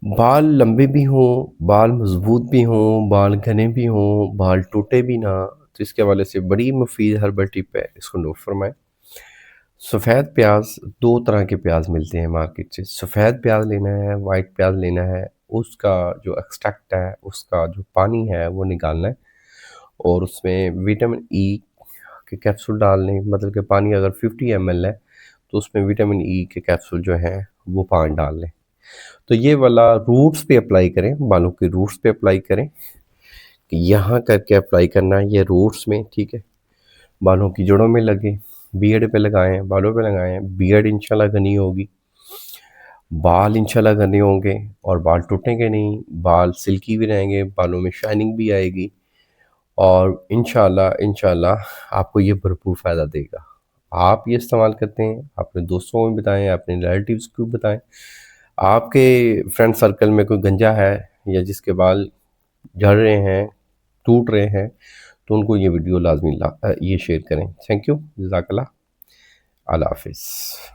बाल लंबे भी हों, बाल मज़बूत भी हों, बाल घने भी हों, बाल टूटे भी ना, तो इसके हवाले से बड़ी मुफ़ीद हर्बल टिप है, इसको नोट फरमाएँ। सफ़ेद प्याज़ 2 तरह के प्याज़ मिलते हैं मार्केट से, सफ़ेद प्याज़ लेना है, वाइट प्याज़ लेना है, उसका जो एक्सट्रैक्ट है, उसका जो पानी है वो निकालना है और उसमें विटामिन ई के कैप्सूल डाल लें, मतलब कि पानी अगर 50 ml है, तो उसमें विटामिन ई के कैप्सूल जो हैं वो 5 डाल लें। तो ये वाला रूट्स पे अप्लाई करें, बालों के रूट्स पे अप्लाई करें, कि यहाँ करके अप्लाई करना है ये रूट्स में, ठीक है? बालों की जड़ों में लगे, बियर्ड पे लगाएँ, बालों पे लगाएँ, बियर्ड इंशाल्लाह घनी होगी, बाल इंशाल्लाह घने होंगे और बाल टूटेंगे नहीं, बाल सिल्की भी रहेंगे, बालों में शाइनिंग भी आएगी और इंशाल्लाह आपको ये भरपूर फ़ायदा देगा। आप ये इस्तेमाल करते हैं, अपने दोस्तों को भी बताएँ, अपने रिलेटिव्स को भी बताएँ। आपके फ्रेंड सर्कल में कोई गंजा है या जिसके बाल झड़ रहे हैं, टूट रहे हैं, तो उनको ये वीडियो लाज़मी ये शेयर करें। थैंक यू, जज़ाकल्लाह, अल्लाह हाफ़िज़।